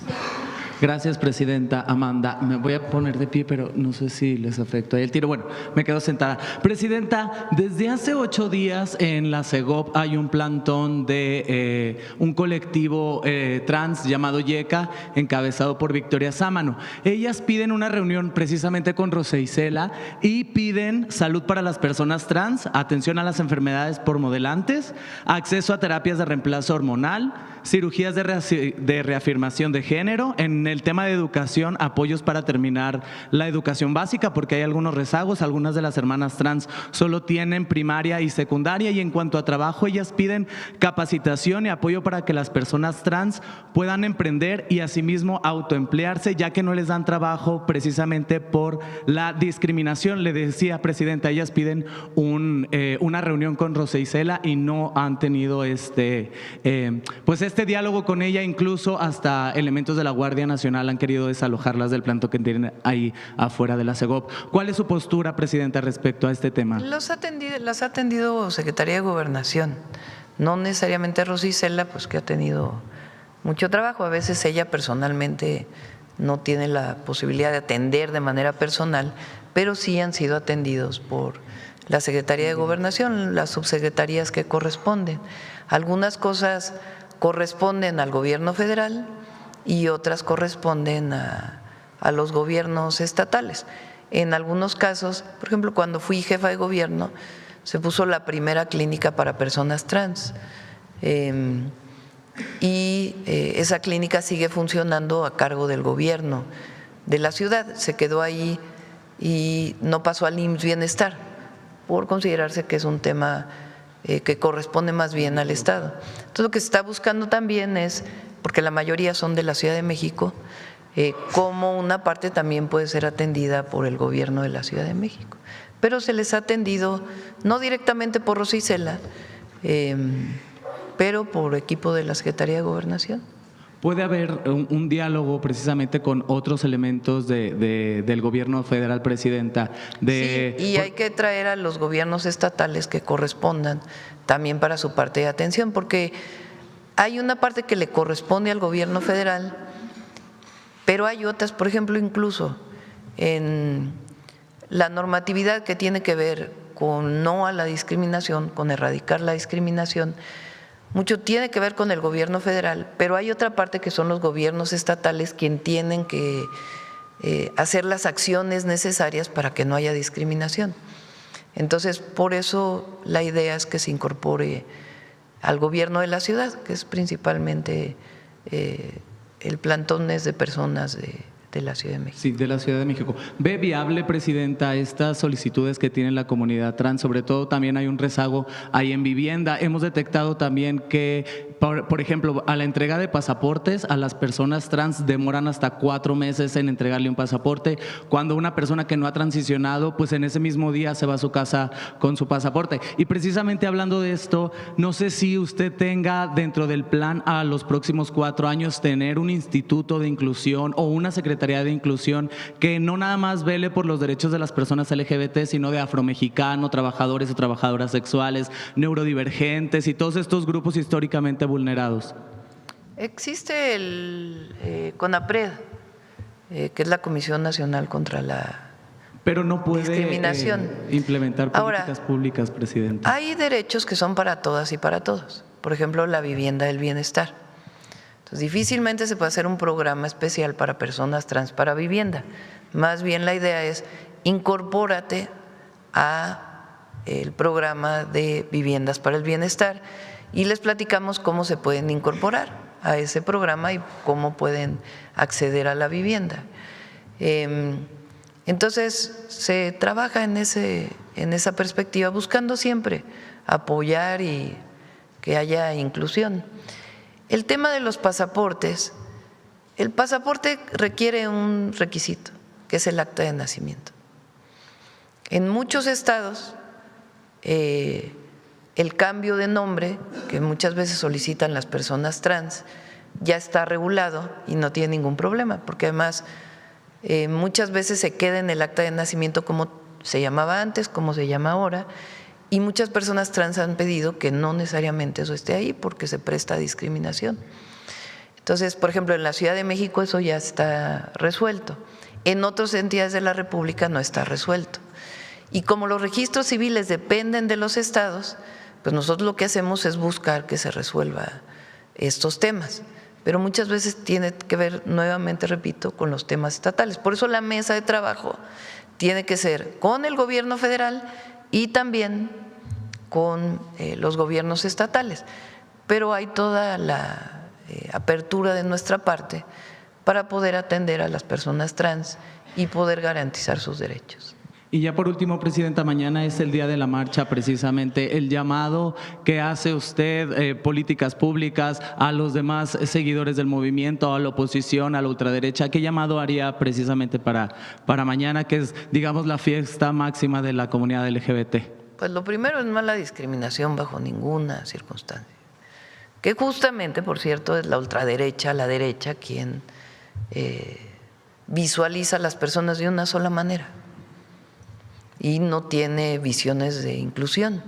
Gracias, presidenta Amanda. Me voy a poner de pie, pero no sé si les afectó ahí el tiro. Bueno, me quedo sentada. Presidenta, desde hace 8 días en la CEGOP hay un plantón de un colectivo trans llamado YECA, encabezado por Victoria Sámano. Ellas piden una reunión precisamente con Rosa Isela y piden salud para las personas trans, atención a las enfermedades por modelantes, acceso a terapias de reemplazo hormonal, cirugías de reafirmación de género. En el tema de educación, apoyos para terminar la educación básica, porque hay algunos rezagos. Algunas de las hermanas trans solo tienen primaria y secundaria. Y en cuanto a trabajo, ellas piden capacitación y apoyo para que las personas trans puedan emprender y asimismo autoemplearse, ya que no les dan trabajo precisamente por la discriminación. Le decía, presidenta, ellas piden una reunión con Rosa Isela y no han tenido este diálogo con ella. Incluso hasta elementos de la Guardia Nacional han querido desalojarlas del plantón que tienen ahí afuera de la CEGOP. ¿Cuál es su postura, presidenta, respecto a este tema? Las ha atendido Secretaría de Gobernación, no necesariamente Rosa Isela, pues que ha tenido mucho trabajo. A veces ella personalmente no tiene la posibilidad de atender de manera personal, pero sí han sido atendidos por la Secretaría de Gobernación, las subsecretarías que corresponden. Algunas cosas corresponden al gobierno federal y otras corresponden a los gobiernos estatales. En algunos casos, por ejemplo, cuando fui jefa de gobierno, se puso la primera clínica para personas trans y esa clínica sigue funcionando a cargo del gobierno de la ciudad. Se quedó ahí y no pasó al IMSS Bienestar por considerarse que es un tema que corresponde más bien al Estado. Entonces, lo que se está buscando también es, porque la mayoría son de la Ciudad de México, cómo una parte también puede ser atendida por el gobierno de la Ciudad de México. Pero se les ha atendido no directamente por Rosa Isela, pero por equipo de la Secretaría de Gobernación. ¿Puede haber un diálogo precisamente con otros elementos del gobierno federal, presidenta? Sí, y hay que traer a los gobiernos estatales que correspondan también para su parte de atención, porque hay una parte que le corresponde al gobierno federal, pero hay otras, por ejemplo, incluso en la normatividad que tiene que ver con no a la discriminación, con erradicar la discriminación. Mucho tiene que ver con el gobierno federal, pero hay otra parte que son los gobiernos estatales quienes tienen que hacer las acciones necesarias para que no haya discriminación. Entonces, por eso la idea es que se incorpore al gobierno de la ciudad, que es principalmente el plantón es de personas de la Ciudad de México. Sí, de la Ciudad de México. ¿Ve viable, presidenta, estas solicitudes que tiene la comunidad trans? Sobre todo también hay un rezago ahí en vivienda. Hemos detectado también que, por ejemplo, a la entrega de pasaportes, a las personas trans demoran hasta 4 meses en entregarle un pasaporte, cuando una persona que no ha transicionado, pues en ese mismo día se va a su casa con su pasaporte. Y precisamente hablando de esto, no sé si usted tenga dentro del plan a los próximos 4 años tener un instituto de inclusión o una secretaría de inclusión que no nada más vele por los derechos de las personas LGBT, sino de afromexicano, trabajadores o trabajadoras sexuales, neurodivergentes y todos estos grupos históricamente vulnerados. Existe el CONAPRED, que es la Comisión Nacional contra la Pero no puede discriminación. Implementar políticas públicas, presidenta. Hay derechos que son para todas y para todos. Por ejemplo, la vivienda del bienestar. Entonces, difícilmente se puede hacer un programa especial para personas trans para vivienda. Más bien la idea es incorpórate a el programa de viviendas para el bienestar y les platicamos cómo se pueden incorporar a ese programa y cómo pueden acceder a la vivienda. Entonces, se trabaja en esa perspectiva, buscando siempre apoyar y que haya inclusión. El tema de los pasaportes, el pasaporte requiere un requisito, que es el acta de nacimiento. En muchos estados, el cambio de nombre, que muchas veces solicitan las personas trans, ya está regulado y no tiene ningún problema, porque además muchas veces se queda en el acta de nacimiento como se llamaba antes, como se llama ahora, Y muchas personas trans han pedido que no necesariamente eso esté ahí porque se presta a discriminación. Entonces, por ejemplo, en la Ciudad de México eso ya está resuelto. En otras entidades de la República no está resuelto. Y como los registros civiles dependen de los estados, pues nosotros lo que hacemos es buscar que se resuelva estos temas. Pero muchas veces tiene que ver, nuevamente repito, con los temas estatales. Por eso la mesa de trabajo tiene que ser con el gobierno federal y también con los gobiernos estatales. Pero hay toda la apertura de nuestra parte para poder atender a las personas trans y poder garantizar sus derechos. Y ya por último, Presidenta, mañana es el día de la marcha, precisamente. El llamado que hace usted, políticas públicas, a los demás seguidores del movimiento, a la oposición, a la ultraderecha, ¿qué llamado haría precisamente para mañana, que es, digamos, la fiesta máxima de la comunidad LGBT? Pues lo primero es no la discriminación bajo ninguna circunstancia. Que justamente, por cierto, es la ultraderecha, la derecha, quien visualiza a las personas de una sola manera y no tiene visiones de inclusión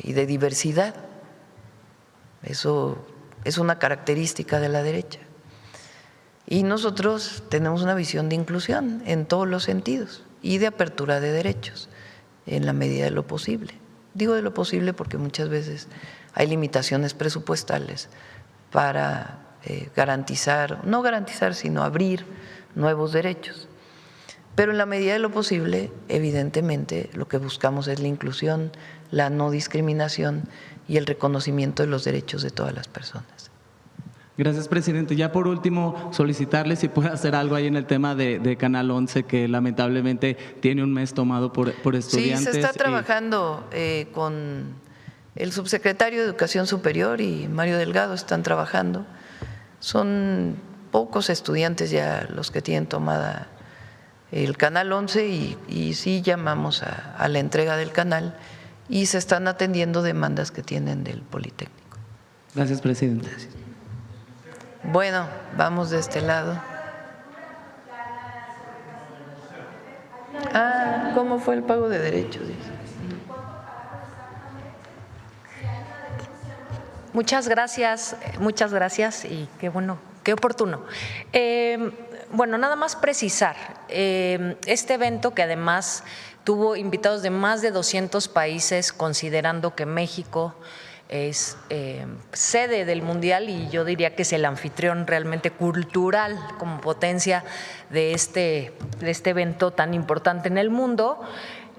y de diversidad. Eso es una característica de la derecha. Y nosotros tenemos una visión de inclusión en todos los sentidos y de apertura de derechos en la medida de lo posible. Digo de lo posible porque muchas veces hay limitaciones presupuestales para garantizar, no garantizar, sino abrir nuevos derechos. Pero en la medida de lo posible, evidentemente, lo que buscamos es la inclusión, la no discriminación y el reconocimiento de los derechos de todas las personas. Gracias, presidente. Ya por último, solicitarle si puede hacer algo ahí en el tema de Canal 11, que lamentablemente tiene un mes tomado por estudiantes. Sí, se está trabajando con el subsecretario de Educación Superior y Mario Delgado, están trabajando. Son pocos estudiantes ya los que tienen tomada el Canal 11 y sí llamamos a la entrega del canal y se están atendiendo demandas que tienen del Politécnico. Gracias, presidente. Gracias. Bueno, vamos de este lado. ¿Cómo fue el pago de derechos? Muchas gracias y qué bueno, qué oportuno. Bueno, nada más precisar, este evento que además tuvo invitados de más de 200 países, considerando que México es sede del Mundial y yo diría que es el anfitrión realmente cultural como potencia de este evento tan importante en el mundo,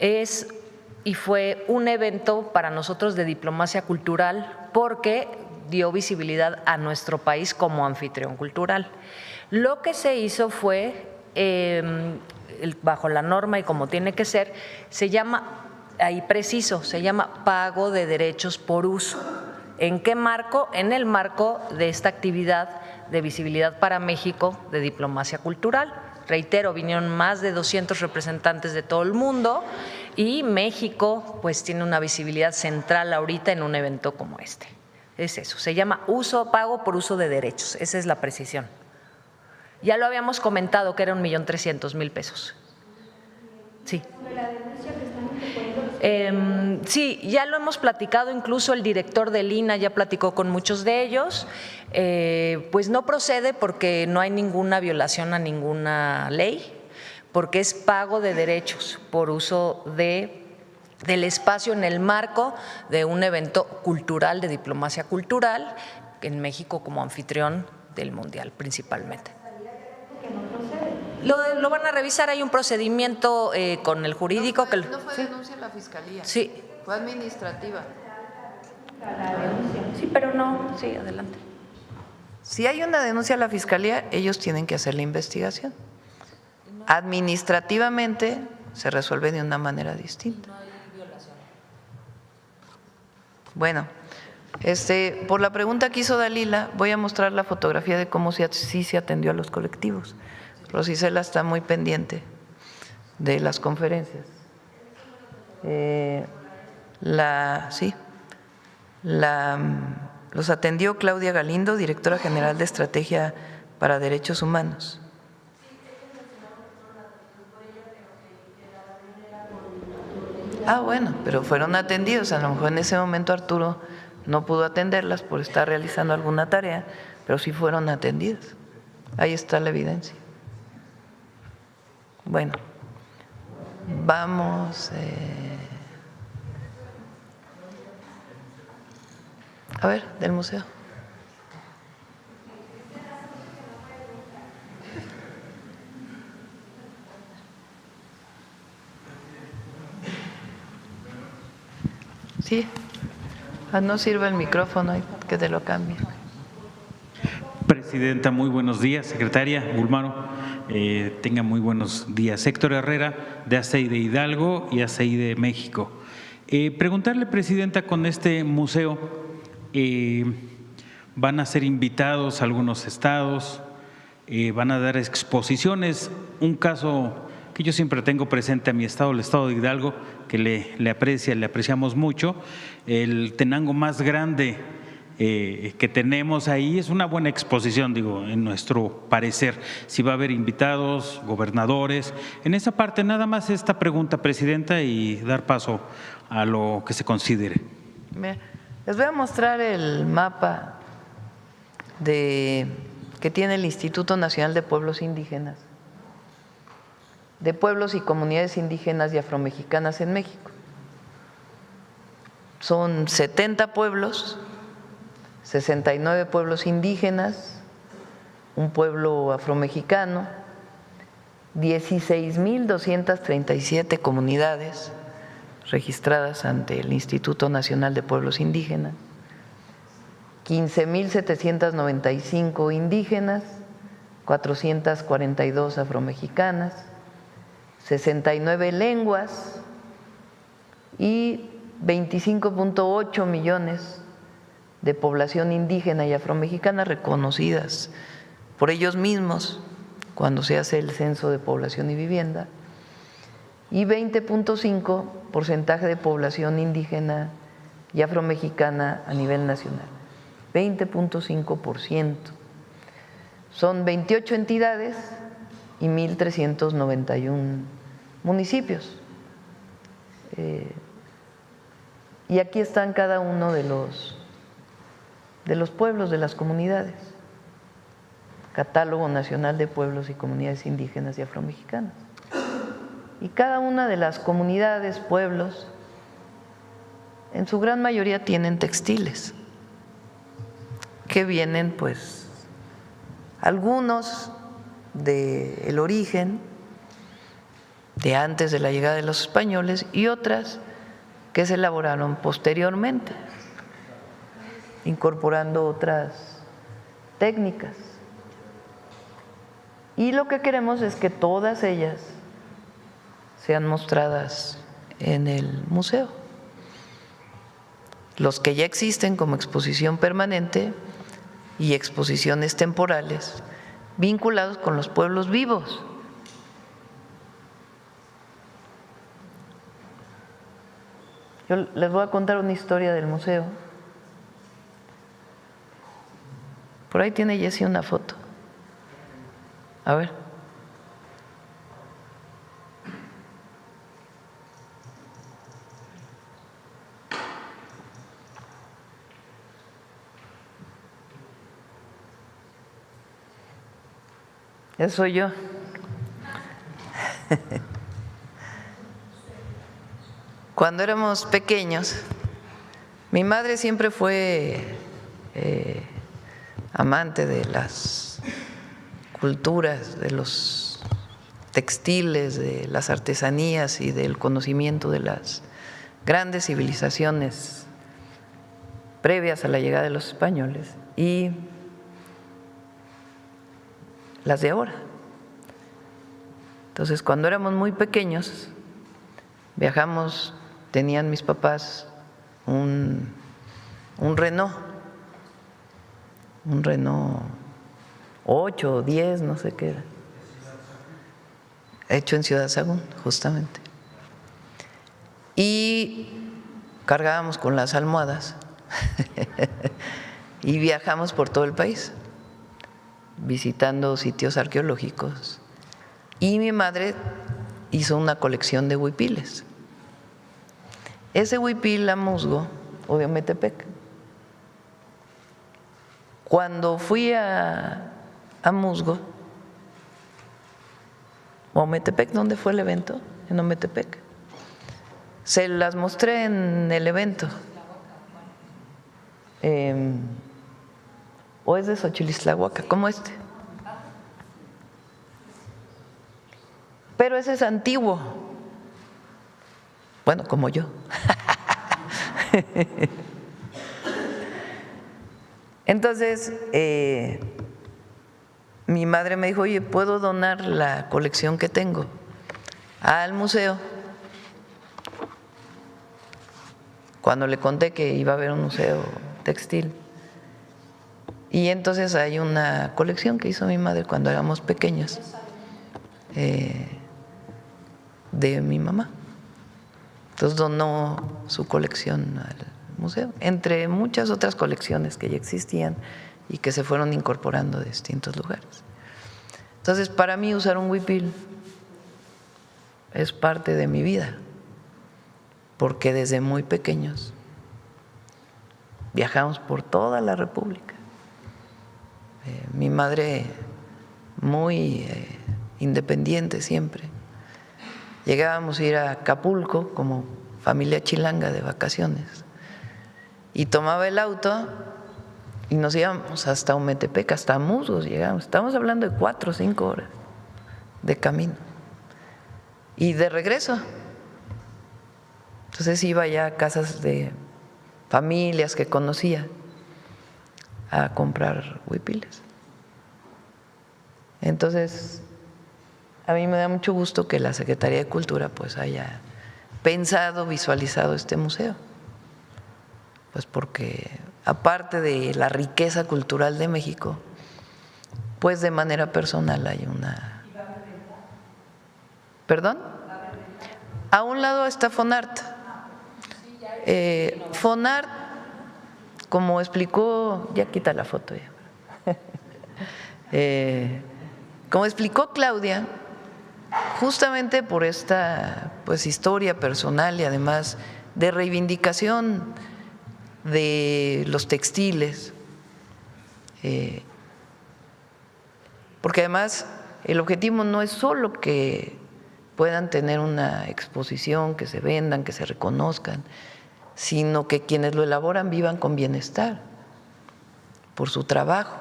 y fue un evento para nosotros de diplomacia cultural porque dio visibilidad a nuestro país como anfitrión cultural. Lo que se hizo fue, bajo la norma y como tiene que ser, se llama, ahí preciso, se llama pago de derechos por uso. ¿En qué marco? En el marco de esta actividad de visibilidad para México de diplomacia cultural. Reitero, vinieron más de 200 representantes de todo el mundo y México pues tiene una visibilidad central ahorita en un evento como este. Es eso, se llama pago por uso de derechos, esa es la precisión. Ya lo habíamos comentado que era 1.300.000 pesos. Sí. Sí, ya lo hemos platicado, incluso el director del INAH ya platicó con muchos de ellos. Pues no procede porque no hay ninguna violación a ninguna ley, porque es pago de derechos por uso del espacio en el marco de un evento cultural, de diplomacia cultural, en México como anfitrión del Mundial principalmente. Lo van a revisar, hay un procedimiento con el jurídico. No fue denuncia a la Fiscalía. Sí. Fue administrativa. Sí, pero no, sí, adelante. Si hay una denuncia a la Fiscalía, ellos tienen que hacer la investigación. Administrativamente se resuelve de una manera distinta. No hay violación. Bueno, por la pregunta que hizo Dalila, voy a mostrar la fotografía de cómo sí se atendió a los colectivos. Rosicela está muy pendiente de las conferencias. Los atendió Claudia Galindo, directora general de Estrategia para Derechos Humanos. Ah, bueno, pero fueron atendidos. A lo mejor en ese momento Arturo no pudo atenderlas por estar realizando alguna tarea, pero sí fueron atendidas. Ahí está la evidencia. Bueno, vamos. A ver, del museo. Sí, no sirve el micrófono, que te lo cambie. Presidenta, muy buenos días. Secretaria Bulmaro, tenga muy buenos días. Héctor Herrera, de ACEI de Hidalgo y ACEI de México. Preguntarle, Presidenta, con este museo, van a ser invitados algunos estados, van a dar exposiciones. Un caso que yo siempre tengo presente a mi estado, el estado de Hidalgo, que le apreciamos mucho, el Tenango más grande que tenemos ahí. Es una buena exposición, digo, en nuestro parecer. Si va a haber invitados, gobernadores. En esa parte, nada más esta pregunta, Presidenta, y dar paso a lo que se considere. Les voy a mostrar el mapa que tiene el Instituto Nacional de Pueblos Indígenas, de pueblos y comunidades indígenas y afromexicanas en México. Son 70 pueblos, 69 pueblos indígenas, un pueblo afromexicano, 16.237 comunidades registradas ante el Instituto Nacional de Pueblos Indígenas, 15.795 indígenas, 442 afromexicanas, 69 lenguas y 25.8 millones de población indígena y afromexicana reconocidas por ellos mismos cuando se hace el censo de población y vivienda, y 20.5% de población indígena y afromexicana a nivel nacional. 20.5%. Son 28 entidades y 1.391 municipios. Y aquí están cada uno de los pueblos, de las comunidades. Catálogo Nacional de Pueblos y Comunidades Indígenas y Afromexicanas. Y cada una de las comunidades, pueblos, en su gran mayoría tienen textiles, que vienen, pues, algunos del origen de antes de la llegada de los españoles y otras que se elaboraron posteriormente, incorporando otras técnicas. Y lo que queremos es que todas ellas sean mostradas en el museo. Los que ya existen como exposición permanente y exposiciones temporales vinculados con los pueblos vivos. Yo les voy a contar una historia del museo. Por ahí tiene Jessy una foto. A ver. Ese soy yo. Cuando éramos pequeños, mi madre siempre fue amante de las culturas, de los textiles, de las artesanías y del conocimiento de las grandes civilizaciones previas a la llegada de los españoles y las de ahora. Entonces, cuando éramos muy pequeños, viajamos, tenían mis papás un Renault 8 o 10, no sé qué era, hecho en Ciudad Sagún, justamente. Y cargábamos con las almohadas y viajamos por todo el país, visitando sitios arqueológicos. Y mi madre hizo una colección de huipiles. ese huipil a musgo o de Ometepec. Cuando fui a musgo, o Ometepec, ¿dónde fue el evento? En Ometepec. Se las mostré en el evento. O es de Xochilislahuaca, como este. Pero ese es antiguo. Bueno, como yo. Entonces, mi madre me dijo, oye, ¿puedo donar la colección que tengo al museo? Cuando le conté que iba a haber un museo textil. Y entonces hay una colección que hizo mi madre cuando éramos pequeños, de mi mamá. Entonces donó su colección al museo, entre muchas otras colecciones que ya existían y que se fueron incorporando de distintos lugares. Entonces, para mí usar un huipil es parte de mi vida, porque desde muy pequeños viajamos por toda la República. Mi madre muy independiente siempre. Llegábamos a ir a Acapulco como familia chilanga de vacaciones y tomaba el auto y nos íbamos hasta Ometepec, hasta Musgos llegábamos. Estamos hablando de 4 o 5 horas de camino y de regreso. Entonces iba ya a casas de familias que conocía a comprar huipiles. Entonces, a mí me da mucho gusto que la Secretaría de Cultura pues haya pensado, visualizado este museo. Pues porque aparte de la riqueza cultural de México, pues de manera personal hay una… ¿Perdón? A un lado está Fonart. Fonart, como explicó, ya quita la foto ya. Como explicó Claudia, justamente por esta pues historia personal y además de reivindicación de los textiles, porque además el objetivo no es solo que puedan tener una exposición, que se vendan, que se reconozcan, sino que quienes lo elaboran vivan con bienestar por su trabajo.